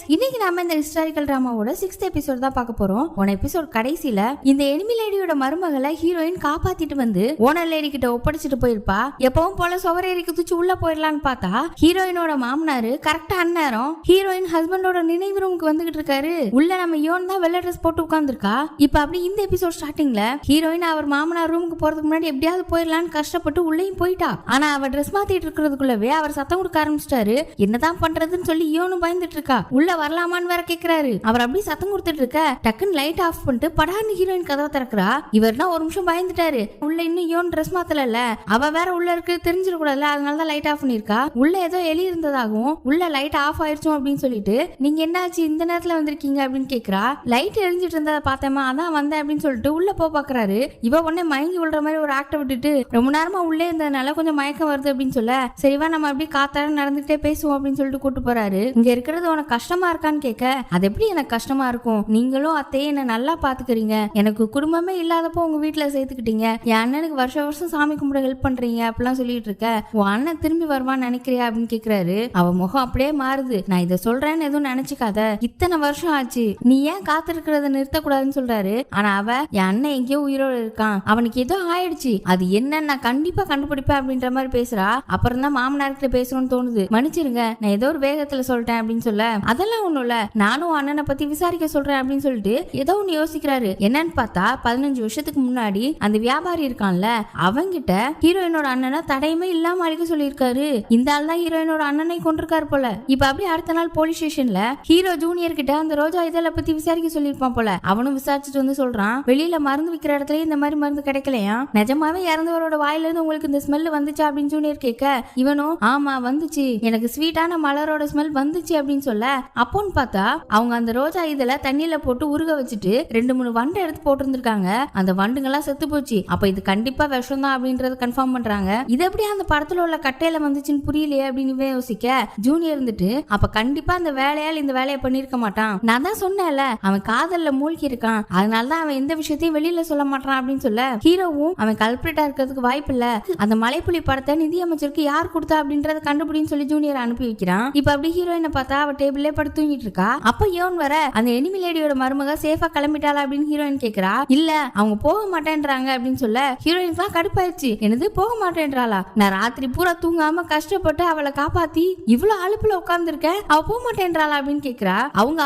இன்னைக்கு நாம இந்த ஹிஸ்டாரிக்கல் டிராமாவோட 6th எபிசோட் தான் பார்க்க போறோம். போன எபிசோட் கடைசியில இந்த எனிமி லேடியோட மருமகளை ஹீரோயின் காப்பாத்திட்டு வந்து ஓனர் லேடி கிட்ட ஒப்படைச்சிட்டு போயிருப்பா. எப்பவும் போல சுவரேறி குதிச்சு உள்ள போயிடலான்னு பார்த்தா ஹீரோயினோட மாமனாரு கரெக்டா அந்நேரம் ஹீரோயின் ஹஸ்பண்டோட நினைவு ரூமுக்கு வந்துகிட்டு இருக்காரு. உள்ள நம்ம யோன் தான் வெள்ளை ட்ரெஸ் போட்டு உட்கார்ந்துருக்கா. இப்ப அப்படி இந்த எபிசோட் ஸ்டார்டிங்ல ஹீரோயின் அவர் மாமனார் ரூமுக்கு போறதுக்கு முன்னாடி எப்படியாவது போயிடலான்னு கஷ்டப்பட்டு உள்ளேயும் போயிட்டா. ஆனா அவ ட்ரெஸ் மாத்திட்டு இருக்கிறதுக்குள்ளவே அவர் சத்தம் கொடுக்க ஆரம்பிச்சிட்டாரு. என்னதான் பண்றதுன்னு சொல்லி யோனும் பயந்துட்டு இருக்கா. உள்ள வரலாமான்னு வேற கேக்குறாரு. அவர் அப்படியே சத்தம் கொடுத்துட்டு இருக்க டக்குன்னு லைட் ஆஃப் பண்ணிட்டு படான்னு ஹீரோயின் கதவை திறக்கிறா. இவர்னா ஒரு நிமிஷம் பயந்துட்டாரு. உள்ள இன்னும் யோன் ட்ரெஸ் மாத்தல, அவ வேற உள்ள இருக்கு தெரிஞ்சிட கூடாதுல, அதனாலதான் லைட் ஆஃப் பண்ணிருக்கா. உள்ள ஏதோ எலி இருந்ததாகவும் உள்ள லைட் ஆஃப் ஆயிடுச்சோம் அப்படின்னு சொல்லிட்டு நீங்க என்னாச்சு இந்த நேரத்துல வந்திருக்கீங்க அப்படின்னு கேக்குறா. லைட் எரிஞ்சிட்டு இருந்ததை பார்த்தேமா அதான் வந்தேன் அப்படின்னு சொல்லிட்டு உள்ள பாக்குறாரு. இவ உடனே மயங்கி விழுற மாதிரி ஒரு ஆக்ட விட்டுட்டு ரொம்ப நேரமா உள்ளே இருந்ததுனால கொஞ்சம் மயக்கம் வருது அப்படின்னு சொல்ல சரிவா நம்ம அப்படியே காத்தாட நடந்துகிட்டே பேசுவோம் அப்படின்னு சொல்லிட்டு கூட்டு போறாரு. இங்க இருக்கிறது உனக்கு கஷ்டமா இருக்கான்னு கேட்க அது எப்படி எனக்கு கஷ்டமா இருக்கும், நீங்களும் அத்தையே என்ன நல்லா பாத்துக்கிறீங்க, எனக்கு குடும்பமே இல்லாதப்போ உங்க வீட்டுல சேர்த்துக்கிட்டீங்க, என் அண்ணனுக்கு வருஷம் வருஷம் சாமி கும்பிட ஹெல்ப் பண்றீங்க அப்படிலாம் சொல்லிட்டு இருக்க, உன் அண்ணன் திரும்பி வருவான்னு நினைக்கிறியா அப்படின்னு கேக்குறாரு. அவ முகம் அப்படியே மாறுது. நான் இதை சொல்றேன்னு எதுவும் நினைச்சுக்காத, இத்தனை வருஷம் ஆச்சு, நீ ஏன் காத்திருக்கிறத நிறுத்தக்கூடாதுன்னு சொல்றாரு. ஆனா அவ என் அண்ணன் எங்கேயோ உயிரோடு இருக்கான், அவனுக்கு ஏதோ ஆயிடுச்சு, அது என்னன்னு நான் கண்டிப்பா கண்டுபிடிப்பேன் அப்படின்ற மாதிரி பேசுறா. அப்புறம் தான் மாமனார்கிட்ட பேசணும்னு தோணுது. மன்னிச்சிருங்க நான் ஏதோ ஒரு வேகத்துல சொல்லிட்டேன் அப்படின்னு சொல்ல அதெல்லாம் ஒண்ணும் இல்ல, நானும் அண்ணனை பத்தி விசாரிக்க சொல்றேன் அப்படின்னு சொல்லிட்டு ஏதோ ஒண்ணு யோசிக்கிறாரு. என்னன்னு பார்த்தா 15 வருஷத்துக்கு முன்னாடி அந்த வியாபாரி இருக்கான்ல அவங்கிட்ட ஹீரோயினோட அண்ணனை தடையுமே இல்லாம அழிக்க சொல்லியிருக்காரு. இந்த ஆள் தான் ஹீரோயினோட அண்ணனை கொண்டிருக்காரு போல. இப்ப அப்படியே அடுத்த நாள் போலீஸ் ஸ்டேஷன்ல ஹீரோ ஜூனியர் கிட்ட அந்த ரோஜா இதழை பத்தி விசாரிக்க சொல்லியிருப்பான் போல. அவனும் விசாரிச்சுட்டு வந்து சொல்றான், வெளியில மருந்து விற்கிற இடத்துல இந்த மாதிரி மருந்து கிடைக்கலையா, நிஜமாவே இறந்தவரோட வாயில இருந்து உங்களுக்கு இந்த ஸ்மெல் வந்துச்சா அப்படின்னு ஜூனியர் கேட்க இவனும் ஆமா வந்துச்சு, எனக்கு ஸ்வீட்டான மலரோட ஸ்மெல் வந்துச்சு அப்படின்னு சொல்ல அப்போன்னு பார்த்தா அவங்க அந்த ரோஜா இதழ தண்ணியில போட்டு உருக வச்சுட்டு 2-3 வண்டை எடுத்து போட்டு இருந்திருக்காங்க. அந்த வண்டுங்கெல்லாம் செத்து போச்சு. அப்ப இது கண்டிப்பா விஷம் தான் அப்படின்றத கன்ஃபார்ம் பண்றாங்க. இது எப்படியா அந்த படத்துல உள்ள கட்டையில வந்துச்சுன்னு புரியலையே அப்படின்னு யோசிக்க ஜூனியர் இருந்துட்டு அப்ப கண்டிப்பா அந்த வேலையால் இந்த வேலையை பண்ணிருக்க மாட்டான், நான் தான் சொன்னேன்ல அவன் காதல்ல மூழ்கி இருக்கான், அதனாலதான் அவன் எந்த விஷயத்தையும் வெளியில சொல்ல மாட்டான் அப்படின்னு சொல்ல ஹீரோவும் அவன் கல்பிரேட்டா இருக்கிறதுக்கு வாய்ப்பு இல்ல, அந்த மலைப்புலி படத்தை நிதியமைச்சருக்கு யார் கொடுத்தா அப்படின்றத கண்டுபிடின்னு சொல்லி ஜூனியர் அனுப்பி வைக்கிறான். இப்ப அப்படி ஹீரோயினை பார்த்தா அவ டேபிள்ல படுத்து தூங்கிட்டு இருக்கா. அப்ப யோன் வர அந்த எனிமி லேடியோட மருமக சேஃபா கிளம்பிட்டாளா அப்படின்னு ஹீரோயின் கேக்குறா. இல்ல அவங்க போக மாட்டேன்றாங்க அப்படின்னு சொல்ல ஹீரோயின்லாம் கடுப்பாயிடுச்சு. என்னது போக மாட்டேன்றாளா, நான் ராத்திரி பூரா தூங்காம கஷ்டப்பட்டு அவளை காப்பாத்தி இவ்வளவு அலுப்புல உட்கார்ந்து இருக்கேன், அவ போக மாட்டேன்றாளா அப்படின்னு கேக்குறா.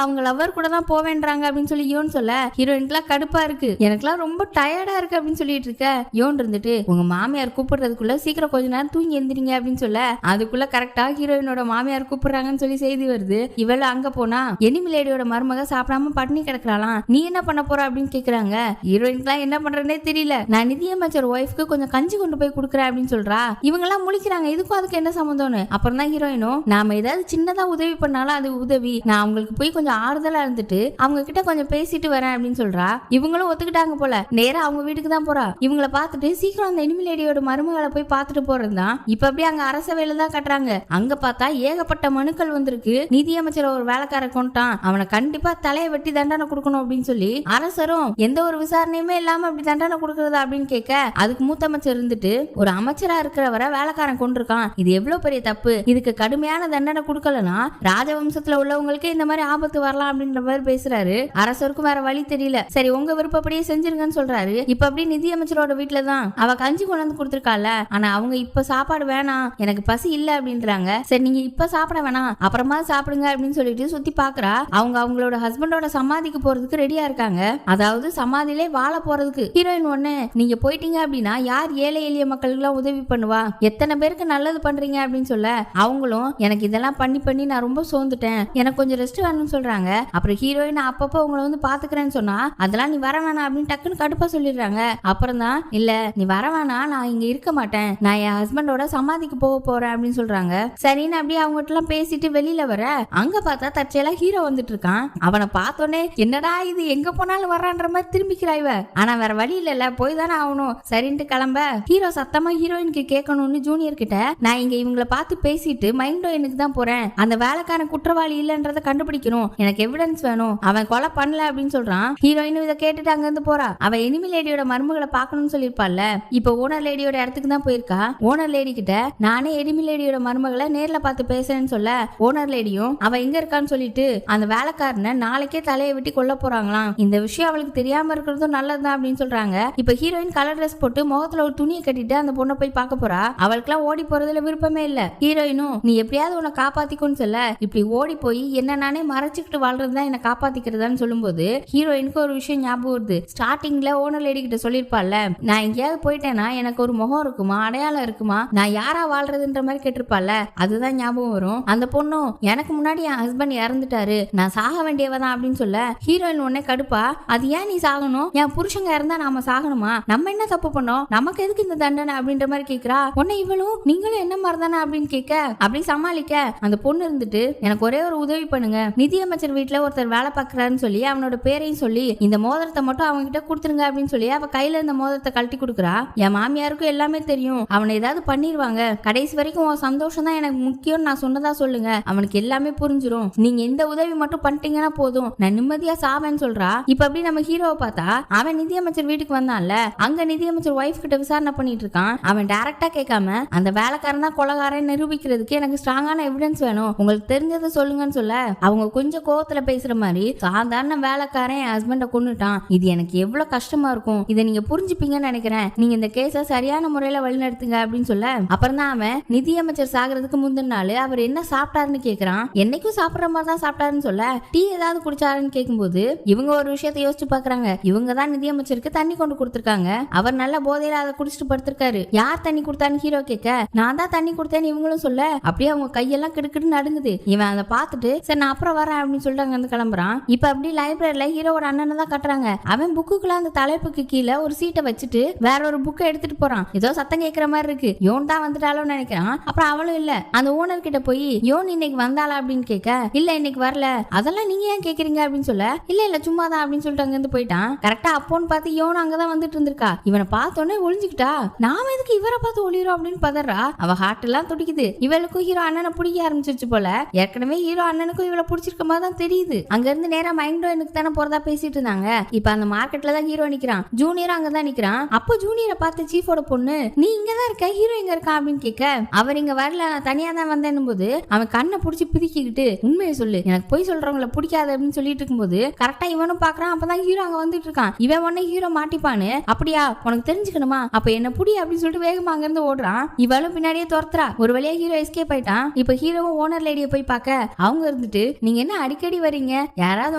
அவங்க லவர் கூட தான் போவேன்றாங்க அப்படின்னு சொல்லி யோன் சொல்ல ஹீரோயின்லாம் கடுப்பா இருக்கு, எனக்குலாம் ரொம்ப டயர்டா இருக்கு அப்படின்னு சொல்லிட்டு இருக்க. யோன் இருந்துட்டு உங்க மாமியார் கூப்பிடுறதுக்குள்ள சீக்கிரம் கொஞ்ச நேரம் தூங்கி எந்திரிங்க அப்படின்னு சொல்ல அதுக்குள்ள கரெக்டா ஹீரோயினோட மாமியார் கூப்பிடுறாங்கன்னு சொல்லி செய்தி வருது. இவள அங்க போனா எனிமி லேடியோட மருமக சாப்பிடாம பட்டினி கிடக்குறாளாம், நீ என்ன பண்ண போற அப்படின்னு கேக்குறாங்க. ஹீரோயின்க்குலாம் என்ன பண்றதுனே தெரியல, நான் நிதியமைச்சர் ஒய்ஃப்க்கு கொஞ்சம் கஞ்சி கொண்டு போய் கொடுக்குறேன் அப்படின்னு சொல்றா. இவங்க எல்லாம் முழிக்கிறாங்க, இதுக்கும் அதுக்கு என்ன சம்பந்தம்னு. அப்புறம் தான் ஹீரோயினும் நாம ஏதாவது சின்னதா உதவி பண்ணாலும் அது உதவி, நான் அவங்களுக்கு போய் கொஞ்சம் ஆறுதலா இருந்துட்டு அவங்க கிட்ட கொஞ்சம் பேசிட்டு வரேன் அப்படின்னு சொல்றா. இவங்களும் ஒத்துக்கிட்டாங்க போல. நேரா அவங்க வீட்டுக்கு தான் போறா. இவங்களை பார்த்துட்டு சீக்கிரம் அந்த எனிமி லேடியோட மருமகளை போய் பார்த்துட்டு போறதுதான். இப்ப அப்படியே அங்க அரசவையில தான் கட்டுறாங்க. அங்க பார்த்தா ஏகப்பட்ட மனுக்கள் வந்திருக்கு. நிதியமைச்சர் ஒரு வேலைக்கார கொண்டான், அவனை கண்டிப்பா தலையை வெட்டி தண்டனை கொடுக்கணும் அப்படின்னு சொல்லி அரசரும் எந்த ஒரு விசாரணையுமே இல்லாம அப்படி தண்டனை கொடுக்கறதா அப்படின்னு கேட்க அதுக்கு மூத்த அமைச்சர் இருந்துட்டு ஒரு அமைச்சரா இருக்கிறவரை வேலைக்காரன் கொண்டிருக்கான், இது எவ்வளவு பெரிய தப்பு, இதுக்கு கடுமையான தண்டனை கொடுக்கலனா ராஜவம்சத்துல உள்ளவங்களுக்கு இந்த மாதிரி ஆபத்து வரலாம் அப்படின்ற மாதிரி பேசுறாரு. அரசருக்கும் வேற வழி தெரியல, சரி உங்க விருப்பப்படியே செஞ்சிருங்கன்னு சொல்றாரு. இப்ப அப்படி நிதி அமைச்சரோட வீட்டுலதான் அவ கஞ்சி கொண்டு வந்து கொடுத்துருக்கால, ஆனா அவங்க இப்ப சாப்பாடு வேணாம் எனக்கு பசி இல்ல அப்படின்றாங்க. சரி நீங்க இப்ப சாப்பிட வேணாம் அப்புறமா சாப்பிடுங்க அப்படின்னு சொல்லிட்டு சுத்தி பாக்குறா. அவங்களோட ஹஸ்பண்டோட சமாதிக்கு போறதுக்கு ரெடியா இருக்காங்க, அதாவது சமாதியிலே வாழ போறதுக்கு. ஹீரோயின் ஒண்ணு நீங்க போயிட்டீங்க அப்படின்னா யார் ஏழை எளிய மக்களுக்கு எல்லாம் உதவி பண்ணுவா, எத்தனை பேருக்கு நல்லது பண்றீங்க அப்படின்னு சொல்ல அவங்களும் எனக்கு இதெல்லாம் பண்ணி நான் ரொம்ப சோர்ந்துட்டேன், எனக்கு கொஞ்சம் ரெஸ்ட் வேணும்னு சொல்றாங்க. அப்புறம் ஹீரோயின் அப்பப்போ உங்களை வந்து பாத்துக்கிறேன்னு சொன்னா அதெல்லாம் நீ வர வேணாம் அப்படின்னு டக்குன்னு கடுப்பா சொல்லிடுறாங்க. அப்புறம் தான் இல்ல நீ வர வேணாம் நான் இங்க இருக்க மாட்டேன், நான் என் ஹஸ்பண்டோட சமாதிக்கு போக போறேன் அப்படின்னு சொல்றாங்க. சரின்னு அப்படியே அவங்ககிட்ட எல்லாம் பேசிட்டு வெளியில வர அங்க பார்த்தா தற்செயலா ஹீரோ வந்துட்டு இருக்கான். அவனை பார்த்தோன்னே என்னடா இது எங்க போனாலும் வர்றான்ற மாதிரி திரும்பிக்கிறா இவ. ஆனா வேற வழி இல்ல போய் தானே ஆகணும் சரின்ட்டு கிளம்ப ஹீரோ சத்தமா ஹீரோயினுக்கு கேட்கணும்னு ஜூனியர் கிட்ட நான் இங்க இவங்களை பார்த்து பேசிட்டு மைண்ட் எனக்கு தான் போறேன், அந்த வேலைக்கான குற்றவாளி இல்லன்றத கண்டுபிடிக்கணும், எனக்கு எவிடன்ஸ் வேணும், அவன் கொலை பண்ணல அப்படின்னு சொல்றான். ஹீரோயினும் இதை கேட்டுட்டு அங்க இருந்து போறா. அவ எனிமி லேடியோட மருமகளை பாக்கணும்னு சொல்லிருப்பாள்ல, இப்ப ஓனர் லேடியோட இடத்துக்கு தான் போயிருக்கா. ஓனர் லேடி கிட்ட நானே எனிமி லேடியோட மருமகளை நேர்ல பார்த்து பேசுறேன்னு சொல்ல ஓனர் லேடியும் அவ எங்க எங்க இருக்கான்னு சொல்லிட்டு அந்த வேலைக்காரனை நாளைக்கே தலையை வெட்டி கொல்ல போறாங்களாம். இந்த விஷயம் அவளுக்கு தெரியாம இருக்கிறதும் நல்லதுதான் அப்படின்னு சொல்றாங்க. இப்ப ஹீரோயின் கலர் ட்ரெஸ் போட்டு முகத்துல ஒரு துணியை கட்டிட்டு அந்த பொண்ணை போய் பார்க்க போறா. அவளுக்குலாம் ஓடி போறதுல விருப்பமே இல்ல. ஹீரோயினும் நீ எப்படியாவது உன்னை காப்பாத்திக்கோன்னு சொல்ல, இப்படி ஓடி போய் என்ன நானே மறைச்சுக்கிட்டு வாழ்றதுதான் என்ன காப்பாத்திக்கிறதான்னு சொல்லும்போது ஹீரோயினுக்கு ஒரு விஷயம் ஞாபகம் வருது. ஸ்டார்டிங்ல ஓனர் லேடி கிட்ட சொல்லிருப்பாள்ல, நான் எங்கேயாவது போயிட்டேன்னா எனக்கு ஒரு முகம் இருக்குமா, அடையாளம் இருக்குமா, நான் யாரா வாழ்றதுன்ற மாதிரி கேட்டிருப்பாள்ல, அதுதான் ஞாபகம் வரும். அந்த பொண்ணும் எனக்கு முன்னாடி என் ஹஸ்பண்ட் இறந்துட்டாரு, நான் சாக வேண்டியவதான் அப்படின்னு சொல்ல ஹீரோயின் உடனே கடுப்பா, அது ஏன் நீ சாகணும், என் புருஷங்க இருந்தா நாம சாகணுமா, நம்ம என்ன தப்பு பண்ணோம், நமக்கு எதுக்கு இந்த தண்டனை அப்படின்ற மாதிரி கேக்குறா. உடனே இவளும் நீங்களும் என்ன மாதிரி தானே அப்படின்னு கேட்க அப்படி சமாளிக்க அந்த பொண்ணு இருந்துட்டு எனக்கு ஒரே ஒரு உதவி பண்ணுங்க, நிதியமைச்சர் வீட்டுல ஒருத்தர் வேலை பார்க்கறாருன்னு சொல்லி அவனோட பேரையும் சொல்லி இந்த மோதிரத்தை மட்டும் அவங்க கிட்ட கொடுத்துருங்க அப்படின்னு சொல்லி அவ கையில இந்த மோதிரத்தை கழட்டி கொடுக்குறா. என் மாமியாருக்கும் எல்லாமே தெரியும், அவனை ஏதாவது பண்ணிடுவாங்க, கடைசி வரைக்கும் உன் சந்தோஷம் தான் எனக்கு முக்கியம், நான் சொன்னதா சொல்லுங்க, அவனுக்கு எல்லாமே புரிஞ்சிரும், நீங்க இந்த உதவி மட்டும் பண்ணிட்டீங்கன்னா போதும், நான் நிம்மதியா சாவேன்னு சொல்றா. இப்ப அப்படி நம்ம ஹீரோவை பார்த்தா அவன் நிதியமைச்சர் வீட்டுக்கு வந்தான்ல, அங்க நிதியமைச்சர் ஒய்ஃப் கிட்ட விசாரணை பண்ணிட்டு இருக்கான். அவன் டைரக்டா கேட்காம அந்த வேலைக்காரன் தான் கொலைகாரன் நிரூபிக்கிறதுக்கு எனக்கு ஸ்ட்ராங்கான எவிடன்ஸ் வேணும், உங்களுக்கு தெரிஞ்சதை சொல்லுங்கன்னு சொல்ல அவங்க கொஞ்சம் கோவத்துல பேசுற மாதிரி, சாதாரண வேலைக்காரன் என் ஹஸ்பண்ட கொன்னுட்டான், இது எனக்கு எவ்வளவு கஷ்டமா இருக்கும், இதை நீங்க புரிஞ்சுப்பீங்கன்னு நினைக்கிறேன், நீங்க இந்த கேஸ சரியான முறையில வழிநடத்துங்க அப்படின்னு சொல்ல அப்புறம் தான் அவன் நிதியமைச்சர் சாகிறதுக்கு முந்தின நாள் அவர் என்ன சாப்பிட்டாருன்னு கேக்குறான். என்னைக்கும் சாப்பிடுற மாதிரி தான் சாப்பிட்டாருன்னு சொல்ல டீ ஏதாவது குடிச்சாருன்னு கேட்கும்போது இவங்க ஒரு விஷயத்தை யோசிச்சு பாக்குறாங்க. இவங்க தான் நிதியமைச்சருக்கு தண்ணி கொண்டு கொடுத்திருக்காங்க, அவர் நல்ல போதையில அதை குடிச்சிட்டு படுத்திருக்காரு, யார் தண்ணி கொடுத்தான்னு ஹீரோ கேட்க நான் தான் தண்ணி கொடுத்தேன்னு இவங்களும் சொல்ல அப்படியே அவங்க கையெல்லாம் கிடுக்கிட்டு நடுங்குது. இவன் அதை பார்த்துட்டு சரி நான் அப்புறம் வரேன் அப்படின்னு சொல்லிட்டு அங்க இருந்து கிளம்புறான். இப்ப அப்படி லைப்ரரியில ஹீரோவோட அண்ணனை தான் கட்டுறாங்க. அவன் புக்குக்குள்ள அந்த தலைப்புக்கு கீழே ஒரு சீட்டை வச்சுட்டு வேற ஒரு புக்கை எடுத்துட்டு போறான். ஏதோ சத்தம் கேட்கிற மாதிரி இருக்கு, யோன் தான் வந்துட்டாலும் நினைக்கிறான். அப்புறம் அவளும் இல்ல, அந்த ஓனர் கிட்ட போய் யோன் இன்னைக்கு வந்தாளா அப்படின்னு கேட்க இல்ல இன்னைக்கு வரல, அதெல்லாம் நீங்க ஏன் கேக்குறீங்க அப்படின்னு சொல்ல இல்ல சும்மா தான் அப்படின்னு சொல்லிட்டு அங்க இருந்து போயிட்டான். கரெக்டா அப்போன்னு பார்த்து யோன் அங்கதான் வந்துட்டு இருந்திருக்கா. இவனை பார்த்தோன்னே ஒளிஞ்சுக்கிட்டா, நாம எதுக்கு இவரை பார்த்து ஒளிரோம் அப்படின்னு பதறா. அவ ஹார்ட் எல்லாம் துடிக்குது. இவளுக்கும் ஹீரோ அண்ணனை பிடிக்க ஆரம்பிச்சிருச்சு போல. ஏற்கனவே ஹீரோ அண்ணனுக்கும் இவளை பிடிச்சிருக்க மாதிரி தான் தெரியுது. அங்க இருந்து நேரா மைண்டோ எனக்கு தானே போறதா பேசிட்டு இருந்தாங்க. இப்ப அந்த மார்க்கெட்ல தான் ஹீரோ நிக்கிறான், ஜூனியரும் அங்கதான் நிக்கிறான். அப்போ ஜூனியரை பார்த்து சீஃபோட பொண்ணு நீ இங்கதான் இருக்க, ஹீரோ எங்க இருக்கா அப்படின்னு கேட்க அவர் இங்க வரல, நான் தனியா தான் வந்தேன் போது அவன் கண்ணை பிடிச்சி பிரிக்கிட்டு உண்மையை சொல்லு, எனக்கு போய் சொல்றவங்களை பிடிக்காது அப்படின்னு சொல்லிட்டு இருக்கும்போது கரெக்டா இவனும் பாக்குறான். அப்பதான் ஹீரோ அங்க வந்துட்டு இருக்கான். இவன் உடனே ஹீரோ மாட்டிப்பானு, அப்படியா உனக்கு தெரிஞ்சுக்கணுமா, அப்ப என்ன புடி அப்படின்னு சொல்லிட்டு வேகமா அங்க இருந்து ஓடுறான். இவளும் பின்னாடியே துரத்துறா. ஒரு வழியா ஹீரோ எஸ்கேப் ஆயிட்டான். இப்ப ஹீரோவும் ஓனர் லேடியை போய் பார்க்க அவங்க இருந்துட்டு நீங்க என்ன அடிக்கடி வரீங்க, யாராவது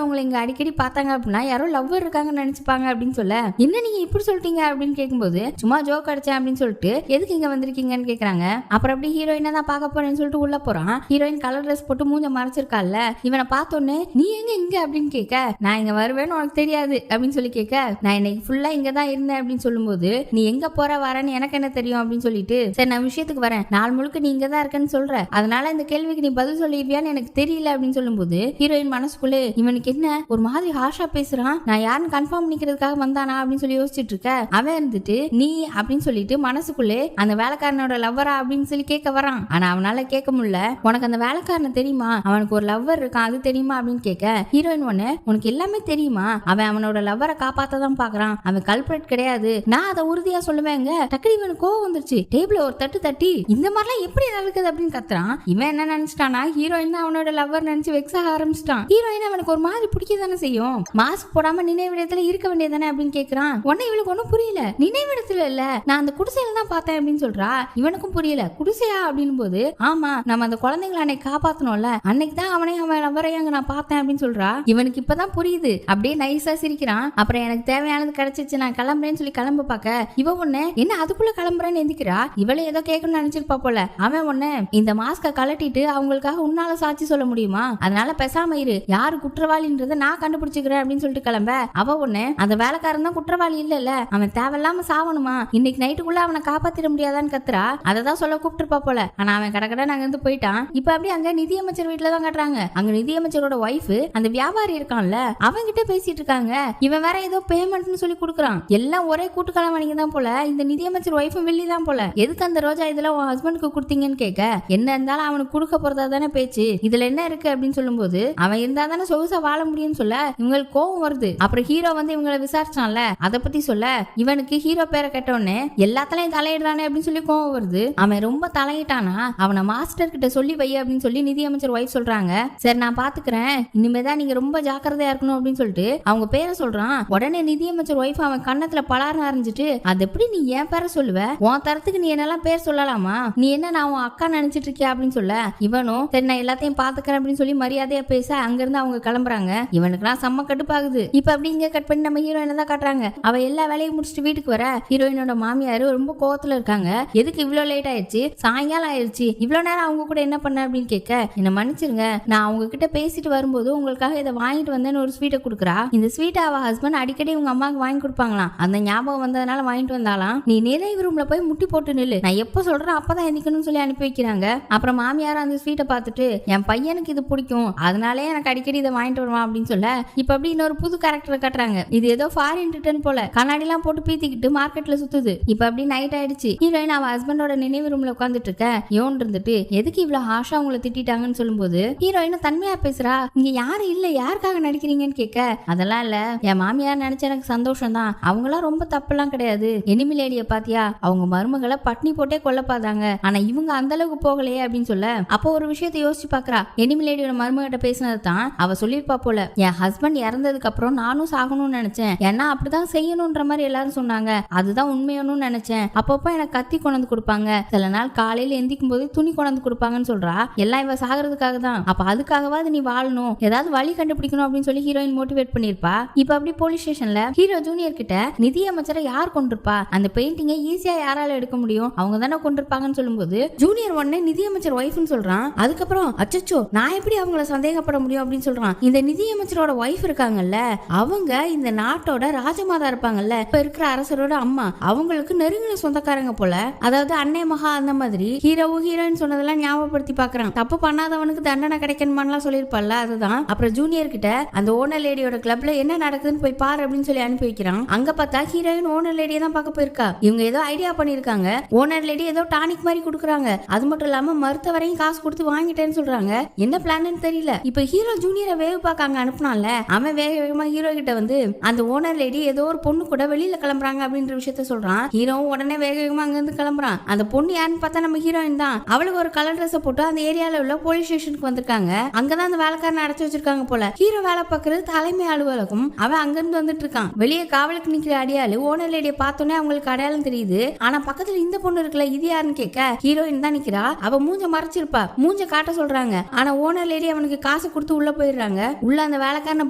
உங்களை இங்க அடிக்கடி பார்த்தாங்க அப்படின்னா யாரோ லவ்வர் இருக்காங்கன்னு நினைச்சுப்பாங்க அப்படின்னு சொல்ல என்ன நீங்க இப்படி சொல்லிட்டீங்க அப்படின்னு கேட்கும்போது சும்மா ஜோக் அடிச்சேன் அப்படின்னு சொல்லிட்டு எதுக்கு இங்க வந்திருக்கீங்கன்னு கேக்குறாங்க. அப்புறம் அப்படி ஹீரோயினை தான் பார்க்க போறேன்னு சொல்லிட்டு உள்ள போறான். ஹீரோயின் கலர் ட்ரெஸ் போட்டு மூஞ்ச மறைச்சிருக்கால, இவனை பார்த்தோன்னே நீ எங்க இங்க அப்படின்னு கேட்க நான் இங்க வருவேன்னு உனக்கு தெரியாது அப்படின்னு சொல்லி கேட்க நான் இன்னைக்கு ஃபுல்லா இங்க தான் இருந்தேன் அப்படின்னு சொல்லும்போது நீ எங்க போற வரன்னு எனக்கு என்ன தெரியும் அப்படின்னு சொல்லிட்டு சரி நான் விஷயத்துக்கு வரேன், நாள் முழுக்க நீ இங்க தான் இருக்கன்னு சொல்ற, அதனால இந்த கேள்விக்கு நீ பதில் சொல்லிடுவியான்னு எனக்கு தெரியல அப்படின்னு சொல்லும்போது ஹீரோயின் மனசுக்குள்ளே இவனுக்கு என்ன ஒரு மாதிரி ஹார்ஷா பேசுறான், நான் யாருன்னு கன்ஃபார்ம் பண்ணிக்கிறதுக்காக வந்தானா அப்படின்னு சொல்லி யோசிச்சுட்டு இருக்க. அவன் இருந்துட்டு நீ அப்படின்னு சொல்லிட்டு மனசுக்குள்ளே அந்த வேலைக்காரனோட லவ்வரா அப்படின்னு சொல்லி கேட்க வரான். ஆனா அவனால கேட்க முடியல. உனக்கு அந்த வேலைக்காரனை தெரியுமா, அவனுக்கு ஒரு லவ்வர் இருக்கான் அது தெரியுமா அப்படின்னு கேட்க ஹீரோயின் ஒண்ணு உனக்கு எல்லாமே தெரியுமா, அவன் அவனோட லவ்வரை காப்பாத்தான் பாக்குறான், அவன் கல்பிரேட் கிடையாது, நான் அதை உறுதியா சொல்லுவேங்க. டக்குனு இவனுக்கு கோவம் வந்துருச்சு. டேபிள் ஒரு தட்டு தட்டி இந்த மாதிரிலாம் எப்படி நடக்குது அப்படின்னு கத்துறான். இவன் என்ன நினைச்சிட்டானா ஹீரோயின் தான் அவனோட லவ்வர் நினைச்சு வெக்ஸாக ஆரம்பிச்சிட்டான். ஹீரோயின் அவனுக்கு ஒரு மாதிரி பிடிக்க தானே செய்யும், மாஸ்க் போடாம நினைவிடத்துல இருக்க வேண்டியதானே அப்படின்னு கேக்குறான். உடனே இவளுக்கு ஒன்னும் புரியல, நினைவிடத்துல இல்ல நான் அந்த குடிசையில தான் பார்த்தேன் அப்படின்னு சொல்றா. இவனுக்கும் புரியல, குடிசையா அப்படின்னு போது ஆமா நம்ம அந்த குழந்தைங்களை அன்னைக்கு காப்பாத்தணும்ல, அன்னைக்கு தான் அவன் லவ்வரையும் அங்க நான் பார்த்தேன் அப்படின்னு சொல்றா. இவனுக்கு இப்பதான் புரியுது. அப்படியே நைஸா சிரிக்கிறான். அப்புறம் எனக்கு தேவையானது கிடைச்சிச்சு நான் கிளம்புறேன்னு சொல்லி கிளம்ப பாக்க இவ ஒண்ணு என்ன அதுக்குள்ள கிளம்புறேன்னு எந்திக்கிறா. இவளை ஏதோ கேட்கணும்னு நினைச்சிருப்பா போல. அவன் ஒண்ணு இந்த மாஸ்க கலட்டிட்டு அவங்களுக்காக உன்னால சாட்சி சொல்ல முடியுமா, அதனால பேசாம இரு, யாரு குற்றவாளின்றத நான் கண்டுபிடிச்சுக்கிறேன் அப்படின்னு சொல்லிட்டு கிளம்ப அவ ஒண்ணு அந்த வேலைக்காரன் தான் குற்றவாளி இல்ல, அவன் தேவையில்லாம சாவணுமா, இன்னைக்கு நைட்டுக்குள்ள அவனை காப்பாத்திட முடியாதான்னு கத்துறா. அததான் சொல்ல கூப்பிட்டுருப்பா போல. ஆனா அவன் கடை அங்க இருந்து போயிட்டான். இப்ப அப்படியே அங்க நிதியமைச்சர் வீட்டுல தான் கட்டுறாங்க. அங்க நிதியமைச்சரோட ஒய்ஃப் அந்த வியாபாரி இருக்கான்ல அவன் கிட்ட பேசிட்டு இருக்காங்க. இவன் வேற ஏதோ பேமெண்ட்னு சொல்லி கொடுக்குறான். எல்லாம் ஒரே கூட்டுக்கிழமை தான் போல. இந்த நிதியமைச்சர் ஒய்ஃபும் வெள்ளி தான் போல. எதுக்கு அந்த ரோஜா இதெல்லாம் உன் ஹஸ்பண்டுக்கு கொடுத்தீங்கன்னு கேட்க என்ன இருந்தாலும் அவனுக்கு கொடுக்க போறதா தானே பேச்சு, இதுல என்ன இருக்கு அப்படின்னு சொல்லும்போது அவன் இருந்தா தானே சொகுசா வாழ முடியும்னு சொல்ல இவங்களுக்கு கோவம் வருது. அப்புறம் ஹீரோ வந்து இவங்களை விசாரிச்சான்ல அதை பத்தி சொல்ல இவனுக்கு ஹீரோ பேரை கேட்டோன்னு எல்லாத்துலயும் தலையிடுறானே அப்படின்னு சொல்லி கோவம் வருது. அவன் ரொம்ப தலையிட்டானா அவனை மாஸ்டர் கிட்ட சொல்லி வை அப்படின்னு சொல்லி நிதியமைச்சர் ஒய்ஃப் சொல்றாங்க. சொல்றாங்க. சரி நான் பாத்துக்கிறேன், இனிமேதான் நீங்க ரொம்ப ஜாக்கிரதையா இருக்கணும் அப்படின்னு சொல்லிட்டு அவங்க பேரை சொல்றான். உடனே நிதியமைச்சர் ஒய்ஃப் அவன் கண்ணத்துல பலார்னு அறிஞ்சிட்டு, அது எப்படி நீ என் பேரை சொல்லுவ, உன் தரத்துக்கு நீ என்னெல்லாம் பேர் சொல்லலாமா, நீ என்ன நான் உன் அக்கா நினைச்சிட்டு இருக்கியா அப்படின்னு சொல்ல, இவனும் சரி நான் எல்லாத்தையும் பாத்துக்கிறேன் அப்படின்னு சொல்லி மரியாதையா பேச அங்கிருந்து அவங்க கிளம்புறாங்க. இவனுக்குலாம் செம்ம கடுப்பாகுது. இப்ப அப்படி இங்க கட் பண்ணி நம்ம ஹீரோயினை தான் காட்டுறாங்க. அவ எல்லா வேலையும் முடிச்சுட்டு வீட்டுக்கு வர ஹீரோயினோட மாமியார் ரொம்ப கோவத்துல இருக்காங்க. எதுக்கு இவ்வளவு லேட் ஆயிடுச்சு, சாயங்காலம் ஆயிடுச்சு, இவ்வளவு நேரம் அவங்க கூட என்ன பண்ண அப்படின்னு கேட்க, என்ன மன்னிச்சிருங்க, நான் அவங்க கிட்ட பேசிட்டு வரும்போது உங்களுக்காக இதை வாங்கிட்டு வந்தேன்னு ஒரு ஸ்வீட்டை கொடுக்குறா. இந்த ஸ்வீட்டை அவ ஹஸ்பண்ட் அடிக்கடி உங்க அம்மாவுக்கு வாங்கி கொடுப்பாங்களாம். அந்த ஞாபகம் வந்ததுனால வாங்கிட்டு வந்தாலாம். நீ நிறைவு ரூம்ல போய் முட்டி போட்டு நில்லு, நான் எப்ப சொல்றேன் அப்பதான் எந்திக்கணும்னு சொல்லி அனுப்பி வைக்கிறாங்க. அப்புறம் மாமியார் அந்த ஸ்வீட்டை பார்த்துட்டு, என் பையனுக்கு இது பிடிக்கும், அதனாலே எனக்கு அடிக்கடி இதை வாங்கிட்டு வருவான் அப்படின்னு சொல்ல, இப்ப அப்படி இன்னொரு புது கேரக்டரை காட்டுறாங்க. இது ஏதோ ஃபாரின் ரிட்டர்ன் போல கண்ணாடி எல்லாம் போட்டு பீத்திக்கிட்டு மார்க்கெட்ல சுத்துது. இப்ப அப்படி நைட் ஆயிடுச்சு. ஹீரோயின் அவ ஹஸ்பண்டோட நினைவு ரூம்ல உட்காந்துட்டு இருக்க, யோன் இருந்துட்டு எதுக்கு இவ்வளவு ஹாஷா உங்களை திட்டாங்கன்னு சொல்லும்போது ஹீரோயின் தன்மையா பேசுறா. இங்க யாரும் இல்ல, யாருக்காக நடிக்கிறீங்கன்னு கேட்க, அதெல்லாம் இல்ல, என் மாமியார் நினைச்ச எனக்கு சந்தோஷம் தான், அவங்களாம் ரொம்ப தப்புலாம் கிடையாது. எனிமி லேடிய பாத்தியா, அவங்க மருமகளை பட்னி போட்டே கொல்ல பார்த்தாங்க, ஆனா இவங்க அந்த அளவுக்கு போகலையே அப்படின்னு சொல்ல, அப்போ ஒரு விஷயத்தை யோசிச்சு பாக்குறா. எனிமி லேடியோட மருமகிட்ட பேசினது தான் அவ சொல்லிருப்பா போல, என் ஹஸ்பண்ட் இறந்ததுக்கு அப்புறம் நானும் சாகணும்னு நினைச்சேன், ஏன்னா அப்படிதான் செய்யணும்ன்ற மாதிரி எல்லாரும் சொன்னாங்க, அதுதான் உண்மையானு நினைச்சேன். அப்பப்போ எனக்கு கத்தி கொண்டு கொடுப்பாங்க, சில நாள் காலையில எந்திக்கும் போது துணி கொண்டு கொடுப்பாங்கன்னு சொல்றா. எல்லாம் இவ சாகிறதுக்காக தான், அப்ப அதுக்காகவாது நீ வாழணும், ஏதாவது வழி கண்டுபிடிக்கணும் அப்படின்னு சொல்லி ஹீரோயின் மோட்டிவேட் பண்ணிருப்பா. இப்ப அப்படி போலீஸ் ஸ்டேஷன்ல ஹீரோ ஜூனியர் கிட்ட நிதி அமைச்சரை யார் கொண்டிருப்பா, அந்த பெயிண்டிங்கை ஈஸியா யாரால எடுக்க முடியும், அவங்க தானே கொண்டிருப்பாங்கன்னு சொல்லும்போது ஜூனியர் உடனே நிதி அமைச்சர் ஒய்ஃப்னு சொல்றான். அதுக்கப்புறம் அச்சச்சோ நான் எப்படி அவங்கள சந்தேகப்பட முடியும் அப்படின்னு சொல்றான். இந்த நிதி அமைச்சரோட ஒய்ஃப் இருக்காங்கல்ல, அவங்க இந்த நாட்டோட ராஜமாதா இருப்பாங்கல்ல, இப்ப இருக்கிற அரசரோட அம்மா, அவங்களுக்கு நெருங்கின சொந்தக்காரங்க போல, அதாவது அன்னை மகா அந்த மாதிரி. ஹீரோவும் ஹீரோயின் சொன்னதெல்லாம் ஞாபகப்படுத்தி பாக்குறான். தப்பு பண்ணாதவனுக்கு தண்டனை கிடைக்கணுமான்லாம் சொல்லிருப்பால, அதுதான். அப்புறம் ஜூனியர் கிட்ட அந்த ஓனர் லேடியோட கிளப்ல என்ன நடக்குதுன்னு போய் பாரு அப்படின்னு சொல்லி அனுப்பி வைக்கிறான். அங்க பார்த்தா ஹீரோயின் ஓனர் லேடியை தான் பார்க்க போயிருக்கா. இவங்க ஏதோ ஐடியா பண்ணிருக்காங்க, ஓனர் லேடி ஏதோ டானிக் மாதிரி கொடுக்குறாங்க, அது மட்டும் இல்லாம மருத்துவ வரையும் காசு கொடுத்து வாங்கிட்டேன்னு சொல்றாங்க. என்ன பிளான்னு தெரியல. இப்ப ஹீரோ ஜூனியரை வேவு பார்க்க அங்க அனுப்புனான்ல, அவன் வேக வேகமா ஹீரோ கிட்ட வந்து அந்த ஓனர் லேடி ஏதோ ஒரு பொண்ணு கூட வெளியில கிளம்புறாங்க அப்படின்ற விஷயத்த சொல்றான். ஹீரோவும் உடனே வேக வேகமா அங்க இருந்து கிளம்புறான். அந்த பொண்ணு யாருன்னு பார்த்தா நம்ம ஹீரோயின் தான். அவளுக்கு ஒரு கலர் ட்ரெஸ் போட்டு அந்த ஏரியால உள்ள போலீஸ் ஸ்டேஷனுக்கு வந்திருக்காங்க. அங்கதான் அந்த வேலைக்காரனை அடைச்சு வச்சிருக்காங்க போல. ஹீரோ வேலை பார்க்கறது தலைமை அலுவலகம். அவன் அங்க இருந்து வந்துட்டு இருக்கான். வெளியே காவலுக்கு நிக்கிற அடியாளு ஓனர் லேடியை பார்த்தோன்னே அவங்களுக்கு அடையாளம் தெரியுது. ஆனா பக்கத்துல இந்த பொண்ணு இருக்குல்ல, இது யாருன்னு கேட்க ஹீரோயின் தான் நிக்கிறா. அவ மூஞ்ச மறைச்சிருப்பா, மூஞ்ச காட்ட சொல்றாங்க. ஆனா ஓனர் லேடி அவனுக்கு காசு கொடுத்து உள்ள போயிடுறாங்க. உள்ள அந்த வேலைக்காரனை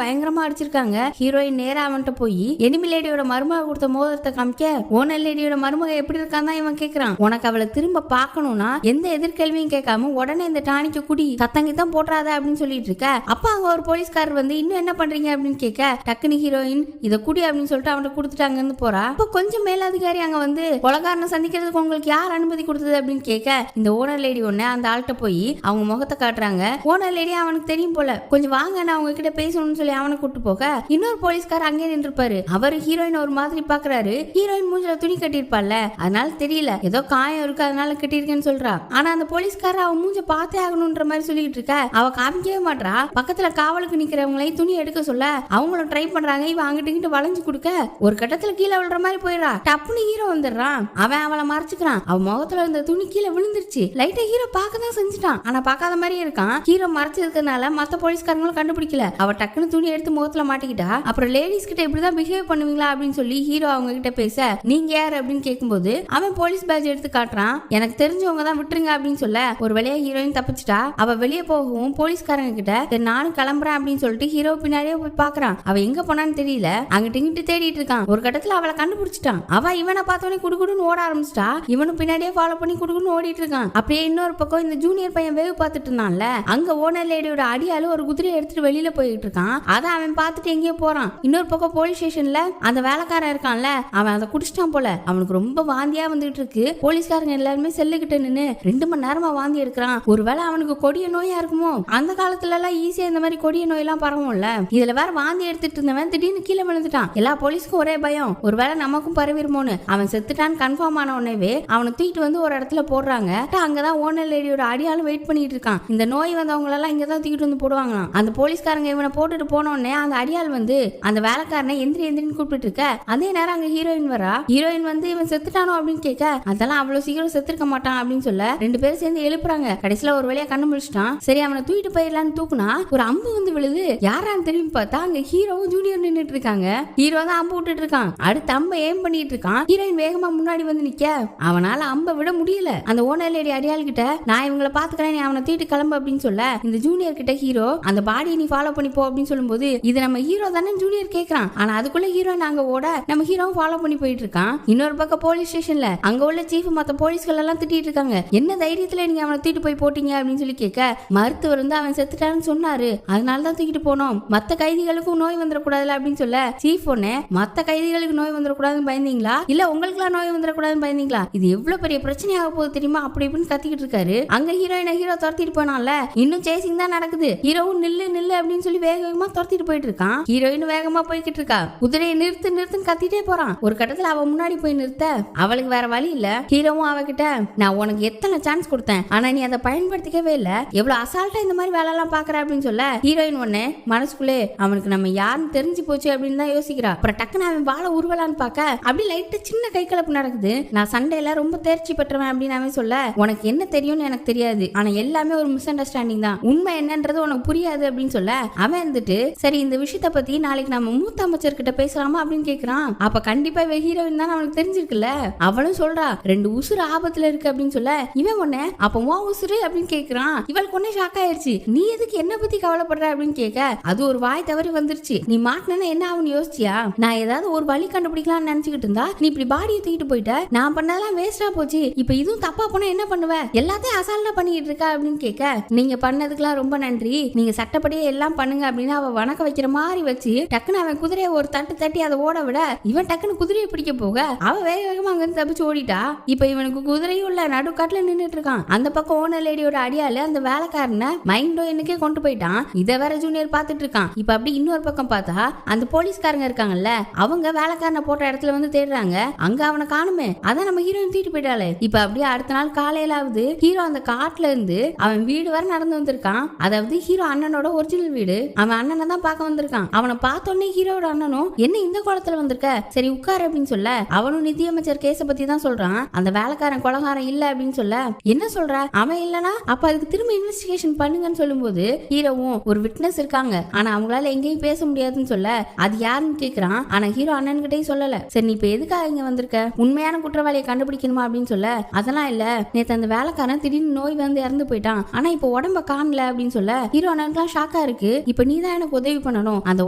பயங்கரமா அடிச்சிருக்காங்க. ஹீரோயின் நேரா அவன்கிட்ட போய் எனிமி லேடியோட மருமக கொடுத்த மோதிரத்தை காமிக்க, ஓனர் லேடியோட மருமக எப்படி இருக்கான் தான் இவன் கேட்கிறான். உனக்கு அவளை திரும்ப பார்க்கணும்னா எந்த எதிர்கேள்வியும் கேட்காம உடனே இந்த டானிக்கு குடி, சத்தங்கி தான் போட்டுறாத அப்படின்னு சொல்லிட்டு இருக்க. அப்ப அங்க ஒரு போலீஸ்காரர் வந்து இன்னும் என்ன பண்றீங்க அப்படின்னு கேட்க, டக்குனு ஹீரோயின் இதை குடி அப்படின்னு சொல்லிட்டு அவன்கிட்ட கொடுத்துட்டு அங்க இருந்து போறா. அப்ப கொஞ்சம் மேலதிகாரி அங்க வந்து கொலகாரனை சந்திக்கிறதுக்கு உங்களுக்கு யார் அனுமதி கொடுத்தது அப்படின்னு கேட்க, இந்த ஓனர் லேடி ஒண்ணு அந்த ஆள்கிட்ட போய் அவங்க முகத்தை காட்டுறாங்க. ஓனர் லேடி அவனுக்கு தெரியும் போல, கொஞ்சம் வாங்க நான் அவங்க கிட்ட பேசணும்னு சொல்லி அவனை கூட்டு போக இன்னொரு போலீஸ்கார் அங்கே நின்று இருப்பாரு. அவர் ஹீரோயின் ஒரு மாதிரி பாக்குறாரு. ஹீரோயின் மூஞ்சில துணி கட்டிருப்பால, அதனால தெரியல, ஏதோ காயம் இருக்கு அதனால கட்டிருக்கேன்னு சொல்றா. ஆனா அந்த போலீஸ்கார அவன் மூஞ்ச பார்த்தே ஆகணும்ன்ற மாதிரி சொல்லிட்டு இருக்க, அவ காமிக்கவே மாட்டா. பக்கத்துல காவலுக்கு நிக்கிறவங்களையும் துணி எடுக்க சொல்ல அவங்களும் ட்ரை பண்றாங்க. இவன் அங்கிட்டு இங்கிட்டு வளைஞ்சு கொடுக்க ஒரு கட்டத்துல கீழே விழுற மாதிரி போயிடா. டப்புன்னு ஹீரோ வந்துடுறான். அவன் அவளை மறைச்சுக்கிறான். அவன் முகத்துல இருந்த துணி கீழே விழுந்துருச்சு. லைட்டா ஹீரோ பார்க்கதான் செஞ்சுட்டான், ஆனா பார்க்காத மாதிரி இருக்கான். ஹீரோ மறைச்சதுனால மத்த போலீஸ்காரங்களும் கண்டுபிடிக்கல. அவ டக்குன்னு துணி எடுத்து முகத்துல மாட்டிக்கிட்டா. அப்புறம் லேடிஸ் கிட்ட இப்படிதான் பிஹேவ் பண்ணுவீங்களா அப்படின்னு சொல்லி ஹீரோ அவங்க கிட்ட பேச, நீங்க யார் அப்படின்னு கேட்கும்போது அவன் போலீஸ் பேட்ஜ் எடுத்து காட்டுறான். எனக்கு தெரிஞ்சவங்க தான், விட்டுருங்க அப்படின்னு சொல்ல ஒரு வழியா ஹீரோயின் தப்பிச்சிட்டா. அவ வெளியே போகவும் போலீஸ்காரங்க கிட்ட சரி நானும் கிளம்புறேன் அப்படின்னு சொல்லிட்டு ஹீரோ பின்னாடியே போய் பாக்குறான். அவ எங்க போனான்னு தெரியல, அங்கிட்டு இங்கிட்டு தேடிட்டு இருக்கான். ஒரு கட்டத்துல அவளை கண்டுபிடிச்சிட்டான். அவ இவனை பார்த்தோன்னே குடுகுடுன்னு ஓட ஆரம்பிச்சிட்டா. இவனும் பின்னாடியே ஃபாலோ பண்ணி குடுகுடுன்னு ஓடிட்டு இருக்கான். அப்படியே இன்னொரு பக்கம் இந்த ஜூனியர் பையன் வேவு பார்த்துட்டு இருந்தான்ல, அங்க ஓனர் லேடியோட அடியால ஒரு குதிரையை எடுத்துட்டு வெளியில போயிட்டு இருக்கான். அதை அவன் பார்த்துட்டு எங்கேயோ போறான். இன்னொரு பக்கம் போலீஸ் ஸ்டேஷன்ல அந்த வேலைக்காரன் இருக்கான்ல, அவன் அதை குடிச்சிட்டான் போல. அவனுக்கு ரொம்ப வாந்தியா வந்துட்டு இருக்கு. போலீஸ்காரங்க எல்லாருமே செல்லுகிட்ட நின்னு 2 மணி நேரமா வாந்தி எடுக்கிறான். ஒருவேளை அவனுக்கு கொடிய நோயா இருக்குமோ? அந்த காலத்துல எல்லாம் ஈஸியா இந்த மாதிரி கொடிய நோய் எல்லாம் பரவும்ல. இதுல வேற வாந்தி எடுத்துட்டு இருந்தவன் திடீர்னு கீழே விழுந்துட்டான். எல்லா போலீஸ்க்கும் ஒரே பயம், ஒருவேளை நமக்கும் பரவிருமோன்னு. அவன் செத்துட்டான்னு கன்ஃபார்ம் ஆன உடனே அவனை தூக்கிட்டு வந்து ஒரு இடத்துல போடுறாங்க. அங்கதான் ஓனர் லேடியோட அடியாலும் வெயிட் பண்ணிட்டு இருக்கான். இந்த நோய் வந்தவங்க எல்லாம் இங்கதான் தூக்கிட்டு வந்து போடுவாங்களாம். அந்த போலீஸ்காரங்க இவனை போட்டுட்டு போன உடனே அந்த அடியால் வந்து அந்த வேலைக்காரனை எந்திரின்னு கூப்பிட்டு இருக்க, அதே நேரம் அங்க ஹீரோயின் வரா. ஹீரோயின் வந்து இவன் செத்துட்டானோ அப்படின்னு கேட்க, அதெல்லாம் அவ்வளவு சீக்கிரம் செத்துருக்க மாட்டான் அப்படின்னு சொல்ல 2 பேரும் சேர்ந்து எழுப்புறாங்க. கடைசியில ஒரு வழியா கண்ணு முடிச்சிட்டான். சரி அவனை தூக்கிட்டு போயிடலான்னு தூக்குனா ஒரு அம்பு வந்து விழுது. யாரான்னு திரும்பி பார்த்தா அங்க ஹீரோவும் ஜூனியர் நின்னுட்டு இருக்காங்க. ஹீரோ தான் அம்பு விட்டுட்டு இருக்கான். அடுத்த அம்பை ஏம் பண்ணிட்டு இருக்கான். ஹீரோயின் வேகமா முன்னாடி வந்து நிக்க அவனால அம்பை விட முடியல. அந்த ஓனர் லேடி அடியாள் கிட்ட நான் இவங்களை பாத்துக்கிறேன், நீ அவனை தூக்கிட்டு கிளம்பு அப்படின்னு சொல்ல இந்த ஜூனியர் கிட்ட ஹீரோ அந்த பாடியை நீ ஃபாலோ பண்ணி போ அப்படின்னு சொல்லும்போது இது நம்ம ஹீரோ தானே ஜூனியர் கேக்குறான். ஆனா அதுக்குள்ள ஹீரோ நாங்க ஓட நம்ம ஹீரோவும் ஃபாலோ பண்ணி போயிட்டு இருக்கான். இன்னொரு பக்கம் போலீஸ் ஸ்டேஷன்ல அங்க உள்ள சீஃப் மத்த போலீஸ்கள் எல்லாம் திட்டிட்டு இருக்காங்க. என்ன தைரியத்துல நீங்க அவனை தூக்கிட்டு போய் போட்டீங்க அப்படின்னு சொல்லி கேட்க மருத்துவர் வந்து அவன் செத்துட்டான்னு சொன்னாரு, அதனாலதான் தூக்கிட்டு போனோம், மத்த கைதிகளுக்கும் நோய் வந்துடக்கூடாதுல அப்படின்னு சொல்ல சீஃப் ஒன்னு மத்த கைதிகளுக்கு நோய் வந்துடக்கூடாதுன்னு பயந்தீங்களா இல்ல உங்களுக்கு எல்லாம் நோய் வந்துடக்கூடாதுன்னு பயந்தீங்களா, இது எவ்வளவு பெரிய பிரச்சனையாக போகுது தெரியுமா அப்படி இப்படின்னு கத்திக்கிட்டு இருக்காரு. அங்க ஹீரோயினை ஹீரோ துரத்திட்டு போனால இன்னும் சேசிங் தான் நடக்குது. ஹீரோவும் நில்லு நில்லு அப்படின்னு சொல்லி வேகமா துரத்திட்டு போயிட்டு இருக்கான். ஹீரோயின் வேகமா போய்கிட்டு இருக்கா. குதிரையை நிறுத்து நிறுத்துன்னு கத்திட்டே போறான். ஒரு கட்டத்துல அவ முன்னாடி போய் நிறுத்த அவளுக்கு வேற வழி இல்ல. ஹீரோவும் அவகிட்ட நான் உனக்கு எத்தனை சான்ஸ் கொடுத்தேன் ஆனா நீ அதை பயன்படுத்திக்கவே இல்ல, எவ்வளவு அசால்ட்டா இந்த மாதிரி வேலை எல்லாம் பாக்குற அப்படின்னு சொல்ல ஹீரோயின் ஒண்ணு மனசுக்குள்ளே அவனுக்கு நம்ம யாருன்னு தெரிஞ்சு போச்சு அப்படின்னு தான் யோசிக்கிறா. அப்புறம் டக்குன்னு அவன் வாழ உருவலான்னு பாக்க அப்படி லைட்டா சின்ன கை கலப்பு நடக்குது. நான் சண்டையில ரொம்ப தேர்ச்சி பெற்றவன் அப்படின்னு அவன் சொல்ல உனக்கு என்ன தெரியும்னு எனக்கு தெரியாது, ஆனா எல்லாமே ஒரு மிஸ் அண்டர்ஸ்டாண்டிங் தான், உண்மை என்னன்றது உனக்கு புரியாது அப்படின்னு சொல்ல அவன் வந்துட்டு சரி இந்த விஷயத்த பத்தி நாளைக்கு நம்ம மூத்த அமைச்சர் கிட்ட பேசலாமா அப்படின்னு கேக்குறான். அப்ப கண்டிப்பா ஹீரோயின் தான் அவனுக்கு தெரிஞ்சிருக்குல்ல. அவளும் சொல்றா 2 உசுறு ஆபத்துல இருக்கு அப்படின்னு சொல்ல இவன் ஒண்ணு அப்ப உன் உசுறு அப்படின்னு கேக்குறான். இவளுக்கு ஒன்னே ஷாக் ஆயிருச்சு. நீ எதுக்கு என்ன பத்தி கவலைப்படுற அப்படின்னு கேட்க அது ஒரு வாய் தவறி வந்துருச்சு. நீ மாட்டினா என்ன ஆகும்னு யோசிச்சியா, நான் ஏதாவது ஒரு வழி கண்டுபிடிக்கலாம்னு நினைச்சுக்கிட்டு இருந்தா நீ இப்படி பாடியை தூக்கிட்டு போயிட்ட, நான் பண்ணதெல்லாம் வேஸ்டா போச்சு, இப்ப இதுவும் தப்பா போனா என்ன பண்ணுவ, எல்லாத்தையும் அசால்ட்டா பண்ணிட்டு இருக்கா அப்படின்னு கேட்க நீங்க பண்ணதுக்கெல்லாம் ரொம்ப நன்றி, நீங்க சட்டப்படியே எல்லாம் பண்ணுங்க அப்படின்னு அவ வணக்க வைக்கிற மாதிரி வச்சு டக்குன்னு அவன் குதிரையை ஒரு தட்டு தட்டி அதை ஓட விட இவன் டக்குன்னு குதிரையை பிடிக்க போக அவ வேக வேகமா அங்க இருந்து தப்பிச்சு ஓடிட்டா. இப்ப இவனுக்கு குதிரையும் இல்ல நடுக்காட்டுல நின்னுட்டு இருக்கான். அந்த பக்கம் ஓனர் லேடியோட அடியால அந்த வேலைக்காரனை மைண்டோ என்னக்கே கொண்டு போயிட்டான். இத வேற ஜூனியர் பாத்துட்டு இருக்கான். இப்ப அப்படி இன்னொரு பக்கம் பார்த்தா அந்த போலீஸ்காரங்க இருக்காங்கல்ல அவங்க வேலைக்காரனை போட்ட இடத்துல வந்து தேடுறாங்க. அங்க அவனை காணுமே, அதான் நம்ம ஹீரோயின் தூக்கிட்டு போயிட்டாளே. இப்ப அப்படியே அடுத்த நாள் காலையிலாவது ஹீரோ அந்த காட்டுல இருந்து அவன் வீடு வரை நடந்து வந்திருக்கான். அதாவது ஹீரோ அண்ணனோட ஒரிஜினல் வீடு. அவன் அண்ணனை தான் பார்க்க வந்திருக்கான். அவனை பார்த்தோன்னே ஹீரோட அண்ணனும் என்ன இந்த குளத்துல வந்திருக்க, சரி உட்காரு அப்படின்னு சொல்ல அவனும் நிதியமைச்சர் கேஸ பத்தி தான் சொல்றான். அந்த வேலைக்காரன் கொலகாரன் இல்ல அப்படின்னு சொல்ல என்ன சொல்ற, அவன் இல்லனா அப்ப அதுக்கு திரும்ப இன்வெஸ்டிகேஷன் பண்ணுங்கன்னு சொல்லும்போது ஹீரோவும் ஒரு விட்னஸ் இருக்காங்க ஆனா அவங்களால எங்கேயும் பேச முடியாதுன்னு சொல்ல அது யாருன்னு கேக்குறான். ஆனா ஹீரோ அண்ணன் கிட்டயும் சொல்லல. சரி நீ இப்ப எதுக்காக இங்க வந்திருக்க, உண்மையான குற்றவாளியை கண்டுபிடிக்கணுமா அப்படின்னு சொல்ல அதெல்லாம் இல்ல, நேத்து அந்த வேலைக்காரன் திடீர்னு நோய் வந்து இறந்து போயிட்டான் ஆனா இப்ப உடம்ப காணல அப்படின்னு சொல்ல ஹீரோ அண்ணனுக்குலாம் ஷாக்கா இருக்கு. இப்ப நீ தான் எனக்கு உதவி பண்ணணும், அந்த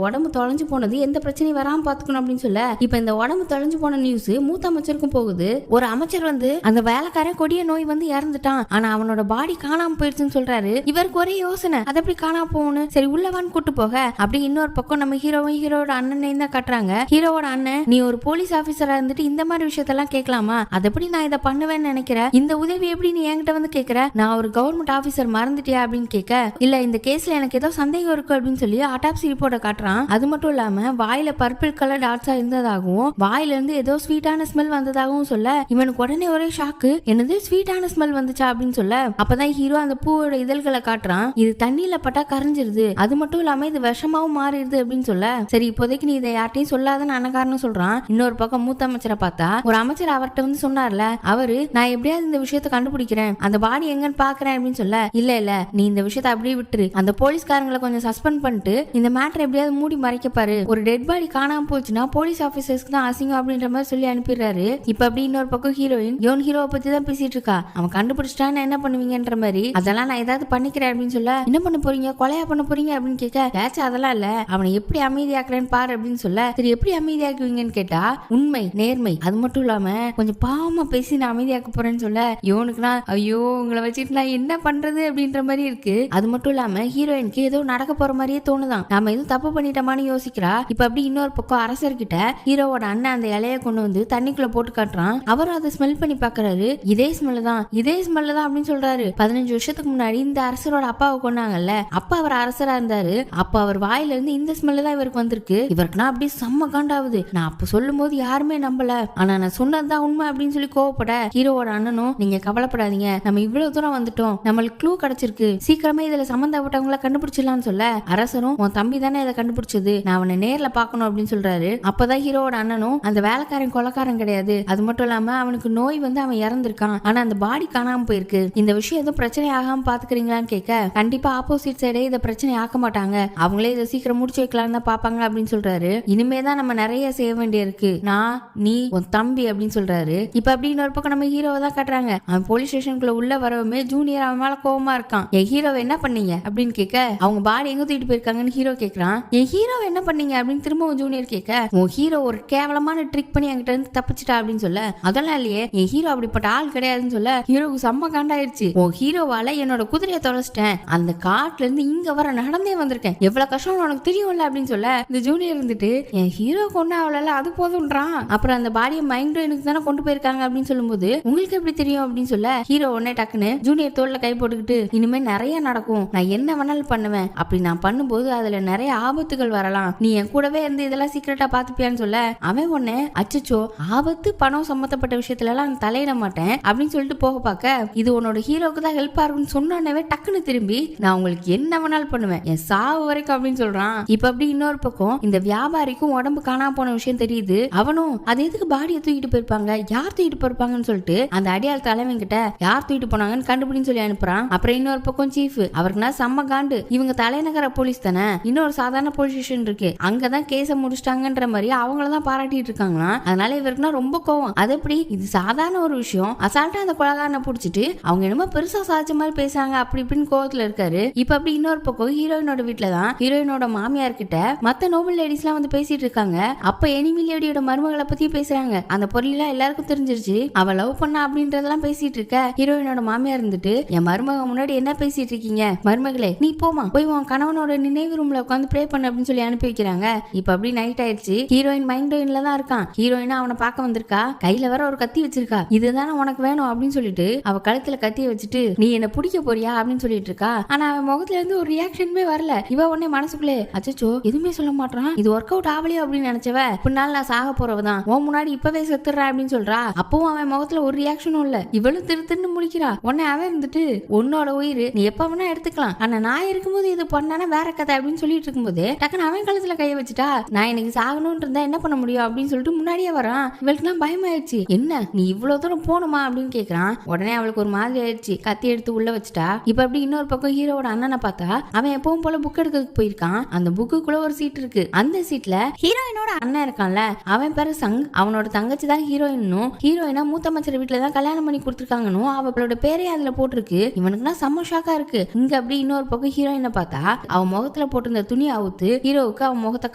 உடம்பு தொலைஞ்சு போனது எந்த பிரச்சனையும் வராம பாத்துக்கணும் அப்படின்னு சொல்ல இப்ப இந்த உடம்பு தொலைஞ்சு போன நியூஸ் மூத்த அமைச்சருக்கும் போகுது. ஒரு அமைச்சர் வந்து அந்த வேலைக்காரன் கொடிய நோய் வந்து இறந்துட்டான் ஆனா அவனோட பாடி காணாம போயிடுச்சுன்னு சொல்றாரு. இவருக்கு ஒரே யோசனை அது எப்படி காணாம போகணும், சரி உள்ளவான்னு கூட்டு போக அப்படி இன்னொரு பக்கம் நம்ம ஹீரோவோட அண்ணனையும் தான் கட்டுறாங்க. ஹீரோவோட அண்ணன் நீ ஒரு போலீஸ் ஆபீசரா இருந்துட்டு இந்த மாதிரி விஷயத்தெல்லாம் கேட்கலாமா, அது எப்படி நான் இதை பண்ணுவேன்னு நினைக்கிறேன், இந்த உதவி எப்படி நீ என்கிட்ட வந்து கேட்கிற, நான் ஒரு கவர்மெண்ட் ஆபீசர் மறந்துட்டியா அப்படின்னு கேட்க இல்ல இந்த கேஸ்ல எனக்கு ஏதோ சந்தேகம் இருக்கு அப்படின்னு சொல்லி ஆட்டாப்சி ரிப்போர்ட்டை காட்டுறான். அது மட்டும் இல்லாம வாயில பர்பிள் கலர் டாட்ஸா இருந்ததாகவும் வாயில இருந்து ஏதோ ஸ்வீட்டான ஸ்மெல் வந்ததாகவும் சொல்ல இவனுக்கு உடனே ஒரே ஷாக்கு, என்னது ஸ்வீட்டான ஸ்மெல் வந்துச்சா அப்படின்னு சொல்ல அப்பதான் ஹீரோ அந்த பூவோட இதழ்களை காட்டுறான். இது தண்ணியில பட்டா கரைஞ்சிருது, அது மட்டும் இல்லாம இது விஷமாவும் மாறிடுது அப்படின்னு சொல்ல சரி இப்போதைக்கு நீ இதை யார்ட்டையும் சொல்லாதன்னு அண்ணகாரன்னு சொல்றான். இன்னொரு பக்கம் மூத்த அமைச்சரை பார்த்தா ஒரு அமைச்சர் அவர்கிட்ட வந்து சொன்னார்ல அவரு நான் எப்படியாவது இந்த விஷயத்தை கண்டுபிடிக்கிறேன், அந்த பாடி எங்கன்னு பாக்குறேன் அப்படின்னு சொல்ல இல்ல இல்ல நீ இந்த விஷயத்தை அப்படியே விட்டுரு, அந்த போலீஸ்காரங்களை கொஞ்சம் சஸ்பெண்ட் பண்ணிட்டு இந்த மேட்டர் எப்படியாவது மூடி மறைக்க பாரு, ஒரு டெட் பாடி காணாம போச்சுன்னா போலீஸ் ஆபீசர்ஸ்க்கு தான் அசிங்கம் அப்படின்ற மாதிரி சொல்லி அனுப்பிடுறாரு. இப்ப அப்படி இன்னொரு பக்கம் ஹீரோயின் யோன் ஹீரோவை பத்தி தான் பேசிட்டு இருக்கா. அவன் கண்டுபிடிச்சிட்டான்னு என்ன பண்ணுவீங்கன்ற மாதிரி அதெல்லாம் நான் ஏதாவது பண்ணிக்கிறேன் அப்படின்னு சொல்ல என்ன பண்ண போறீங்க, கொலையா பண்ண போறீங்க அப்படின்னு கேட்க அதெல்லாம் இல்ல அவனை எப்படி அமைதியாக்குறேன்னு பாரு அப்படின்னு சொல்ல சரி எப்படி அமைதியாக்குவீங்கன்னு கேட்டா உண்மை நேர்மை அது மட்டும் இல்லாம கொஞ்சம் பாவமா பேசி நான் அமைதியாக்க போறேன்னு சொல்ல யோனுக்குனா ஐயோ உங்களை வச்சுட்டு நான் என்ன பண்றது அப்படின்ற மாதிரி இருக்கு. அது மட்டும் இல்லாம ஹீரோயினுக்கு ஏதோ நடக்க போற மாதிரியே தோணுதான், நாம எதுவும் தப்பு பண்ணிட்டோமான்னு யோசிக்கிறா. இப்ப அப்படி இன்னொரு பக்கம் அரசர்கிட்ட ஹீரோவோட அண்ணன் அந்த இலைய கொண்டு வந்து தண்ணிக்குள்ள போட்டு காட்டுறான். அவரும் அதை ஸ்மெல் பண்ணி பாக்குறாரு. இதே ஸ்மெல் தான் அப்படின்னு சொல்றாரு. 15 வருஷத்துக்கு முன்னாடி இந்த அரசரோட அப்பாவை கொண்டாங்கல்ல, அப்ப அவர் அரசரா இருந்தாரு, அப்ப அவர் வாயில இருந்து இந்த ஸ்மெல் தான் இவருக்கு வந்திருக்கு. இவருக்குனா அப்படியே செம்ம காண்டாவுது. நான் அப்ப சொல்லும் போது யாருமே நம்பல, ஆனா நான் சொன்னதுதான் உண்மை அப்படின்னு சொல்லி கோவப்பட ஹீரோவோட அண்ணனும் நீங்க கவலைப்படாதீங்க, நம்ம இவ்வளவு தூரம் வந்துட்டோம், நம்மளுக்கு க்ளூ கிடைச்சிருக்கு, சீக்கிரமே இதுல சம்பந்தப்பட்டவங்களை கண்டுபிடிச்சிடலாம்னு சொல்ல அரசரும் உன் தம்பி தானே இதை கண்டுபிடிச்சது, நான் அவனை நேர்ல பாக்கணும் அப்படின்னு சொல்றாரு. அப்பதான் ஹீரோவோட அண்ணனும் அந்த வேலைக்காரன் கொலைக்காரன் கிடையாது, அது மட்டும் இல்லாம அவனுக்கு நோய் வந்து அவன் இறந்திருக்கான், ஆனா அந்த பாடி காணாம போயிருக்கு, இந்த விஷயம் எதுவும் பிரச்சனை ஆகாம பாத்துக்கிறீங்க பண்ணுவீங்களான்னு கேட்க, கண்டிப்பா ஆப்போசிட் சைடே இதை பிரச்சனை ஆக்க மாட்டாங்க, அவங்களே இதை சீக்கிரம் முடிச்சு வைக்கலாம் தான் பாப்பாங்க அப்படின்னு சொல்றாரு. இனிமேதான் நம்ம நிறைய செய்ய வேண்டியிருக்கு, நான் நீ உன் தம்பி அப்படின்னு சொல்றாரு. இப்ப அப்படி இன்னொரு பக்கம் நம்ம ஹீரோவை தான் காட்டுறாங்க. அவன் போலீஸ் ஸ்டேஷனுக்குள்ள உள்ள வரவுமே ஜூனியர் அவன் மேல கோவமா இருக்கான். என் ஹீரோவை என்ன பண்ணீங்க அப்படின்னு கேட்க, அவங்க பாடி எங்க தூக்கிட்டு போயிருக்காங்கன்னு ஹீரோ கேட்கறான். என் ஹீரோவை என்ன பண்ணீங்க அப்படின்னு திரும்பவும் ஜூனியர் கேட்க, உன் ஹீரோ ஒரு கேவலமான ட்ரிக் பண்ணி என்கிட்ட இருந்து தப்பிச்சிட்டா அப்படின்னு சொல்ல, அதெல்லாம் இல்லையே, என் ஹீரோ அப்படிப்பட்ட ஆள் கிடையாதுன்னு சொல்ல ஹீரோக்கு செம்ம காண்டாயிருச்சு. உன் ஹீரோவால என்னோட குதிரையை தொலைச்சிட்டேன், அந்த காட்டுல இருந்து இங்க வர நடந்தே வந்திருக்கேன், எவ்வளவு கஷ்டம் உனக்கு தெரியும்ல அப்படின்னு சொல்ல, இந்த ஜூனியர் இருந்துட்டு என் ஹீரோ கொண்டு அவளால அது போதும்ன்றான். அப்புறம் அந்த பாடியை மைண்ட் எனக்கு தானே கொண்டு போயிருக்காங்க அப்படின்னு சொல்லும்போது, உங்களுக்கு எப்படி தெரியும் அப்படின்னு சொல்ல ஹீரோ உடனே டக்குன்னு ஜூனியர் தோல்ல கை போட்டுக்கிட்டு, இனிமே நிறைய நடக்கும், நான் என்ன வேணாலும் பண்ணுவேன், அப்படி நான் பண்ணும்போது அதுல நிறைய ஆபத்துகள் வரலாம், நீ என் கூடவே இருந்து இதெல்லாம் சீக்கிரட்டா பாத்துப்பியான்னு சொல்ல, அவன் உடனே அச்சச்சோ ஆபத்து பணம் சம்பந்தப்பட்ட விஷயத்துல எல்லாம் தலையிட மாட்டேன் அப்படின்னு சொல்லிட்டு போக பார்க்க, இது உன்னோட ஹீரோக்கு தான் ஹெல்ப்பா இருக்கும்னு சொன்னே டக்குன்னு திரும்பி, நான் உங்களுக்கு என்ன வேணாலும் பண்ணுவேன், என் சாவு வரைக்கும் அப்படின்னு சொல்றான். இப்ப அப்படி இன்னொரு பக்கம் இந்த வியாபாரிக்கும் உடம்பு காணாம போன விஷயம் தெரியுது. அவனும் அது எதுக்கு பாடியை தூக்கிட்டு போயிருப்பாங்க, யார் தூக்கிட்டு போயிருப்பாங்கன்னு சொல்லிட்டு அந்த அடியாள் தலைவன் கிட்ட யார் தூக்கிட்டு போனாங்கன்னு கண்டுபிடின்னு சொல்லி அனுப்புறான். அப்புறம் இன்னொரு பக்கம் சீஃப், அவருக்குன்னா செம்ம காண்டு, இவங்க தலைநகர போலீஸ் தானே, இன்னொரு சாதாரண போலீஸ் ஸ்டேஷன் இருக்கு, அங்கதான் கேஸ முடிச்சிட்டாங்கன்ற மாதிரி அவங்களதான் பாராட்டிட்டு இருக்காங்களாம். அதனால இவருக்குன்னா ரொம்ப கோவம். அது எப்படி, இது சாதாரண ஒரு விஷயம், அசால்ட்டா அந்த கொலகாரனை புடிச்சிட்டு அவங்க என்னமோ பெருசா சாதிச்ச மாதிரி பேசுறாங்க அப்படி இப்படின்னு கோவத்துல இருக்காரு. இப்ப அப்படி இன்னொரு பக்கம் ஹீரோயினோட வீட்டுல தான் ஹீரோயினோட மாமியார் கிட்ட மத்த நோபல் லேடிஸ் எல்லாம் வந்து பேசிட்டு இருக்காங்க. அப்ப எனிமி லேடியோட மருமகளை பத்தி பேசுறாங்க. அந்த பொருள் எல்லாம் எல்லாருக்கும் தெரிஞ்சிருச்சு, அவ லவ் பண்ணா அப்படின்றதெல்லாம் பேசிட்டு இருக்க ஹீரோயினோட மாமியார் இருந்துட்டு, என் மருமக முன்னாடி என்ன பேசிட்டு இருக்கீங்க, மருமகளே நீ போமா போய் உன் கணவனோட நினைவு ரூம்ல உட்காந்து ப்ரே பண்ண அப்படின்னு சொல்லி அனுப்பி வைக்கிறாங்க. இப்ப அப்படி நைட் ஆயிடுச்சு. ஹீரோயின் மைண்டோயின்ல தான் இருக்கான். ஹீரோயினா அவனை பார்க்க வந்திருக்கா, கையில வர ஒரு கத்தி வச்சிருக்கா, இதுதானே உனக்கு வேணும் அப்படின்னு சொல்லிட்டு அவ கழுத்துல கத்திய வச்சுட்டு, நீ என்ன பிடிக்க போறியா அப்படின்னு சொல்லிட்டு இருக்கா. ஆனா அவன் முகத்துல இருந்து ஒரு ரியாக்ஷனுமே வரல. இவ உடனே மனசுக்குள்ளே அச்சச்சோ எதுவுமே சொல்ல மாட்டான், இது ஒர்க் அவுட் ஆகலையோ அப்படின்னு நினைச்சவ, பின்னால நான் சாக போறவதான், உன் முன்னாடி இப்பவே செத்துறா அப்படின்னு சொல்றா. அப்பவும் அவன் முகத்துல ஒரு ரியாக்ஷனும் இல்ல. இவளும் திருன்னு முழிக்கிறா. உடனே அவன் இருந்துட்டு, உன்னோட உயிர் நீ எப்ப வேணா எடுத்துக்கலாம், ஆனா நான் இருக்கும்போது இது பண்ணானா வேற கதை அப்படின்னு சொல்லிட்டு இருக்கும்போது டக்குன்னு அவன் கழுத்துல கைய வச்சுட்டா, நான் எனக்கு சாகணும்னு இருந்தா என்ன பண்ண முடியும் அப்படின்னு சொல்லிட்டு முன்னாடியே வரான். இவளுக்கு நான் பயமாயிடுச்சு, என்ன நீ இவ்வளவு தூரம் போகணுமா அப்படின்னு கேக்குறான். உடனே அவளுக்கு ஒரு மாதிரி ஆயிடுச்சு, கத்தி எடுத்து உள்ள வச்சுட்டா. இப்ப அப்படி இன்னொரு பக்கம் ஹீரோட அண்ணனை பார்த்தா, அவன் எப்பவும் போல புக் எடுக்கிறதுக்கு போயிருக்கான். அந்த புக்குக்குள்ள ஒரு சீட் இருக்கு. அந்த சீட்ல ஹீரோயினோட அண்ணன் இருக்கான்ல, அவன் பேரு சங், அவனோட தங்கச்சி தான் ஹீரோயினும், ஹீரோயினா மூத்த மச்சர் வீட்டுல தான் கல்யாணம் பண்ணி கொடுத்துருக்காங்கன்னு அவளோட பேரே அதுல போட்டிருக்கு. இவனுக்குனா செம்ம ஷாக்கா இருக்கு. இங்க அப்படி இன்னொரு பக்கம் ஹீரோயினை பார்த்தா, அவன் முகத்துல போட்டிருந்த துணியை அவுத்து ஹீரோவுக்கு அவன் முகத்தை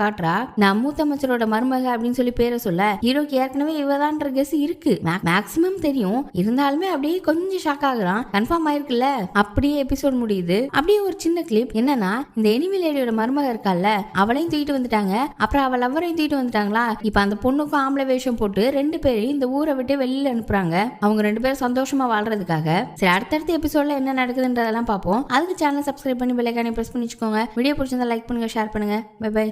காட்டுறா. நான் மூத்த மச்சரோட மருமக அப்படின்னு சொல்லி பேரை சொல்ல, ஹீரோக்கு ஏற்கனவே இவதான்ற கெஸ் இருக்கு, மேக்ஸிமம் தெரியும், இருந்தாலுமே அப்படியே கொஞ்சம் ஷாக் ஆகுறான். கன்ஃபார்ம் ஆயிருக்குல்ல. அப்படியே எபிசோட் முடியுது. அப்படியே ஒரு சின்ன கிளிப் என்னன்னா, இந்த எனிமி லேடியோட மருமக இருக்கால, அவளையும் தூக்கிட்டு வந்துட்டாங்க, அப்புறம் அவள் லவ்வரையும் தூக்கிட்டு வந்துட்டாங்களா. இப்ப அந்த பொண்ணுக்கும் ஆம்பளை வேஷம் போட்டு ரெண்டு பேரையும் இந்த ஊரை விட்டு வெளியில அனுப்புறாங்க, அவங்க ரெண்டு பேரும் சந்தோஷமா வாழ்றதுக்காக. சரி, அடுத்தடுத்த எபிசோட்ல என்ன நடக்குதுன்றதெல்லாம் பார்ப்போம். அதுக்கு சேனல் சப்ஸ்கிரைப் பண்ணி பெல் ஐகானை பிரஸ் பண்ணி வச்சுக்கோங்க. வீடியோ பிடிச்சிருந்தா லைக் பண்ணுங்க, ஷேர் பண்ணுங்க. Bye by.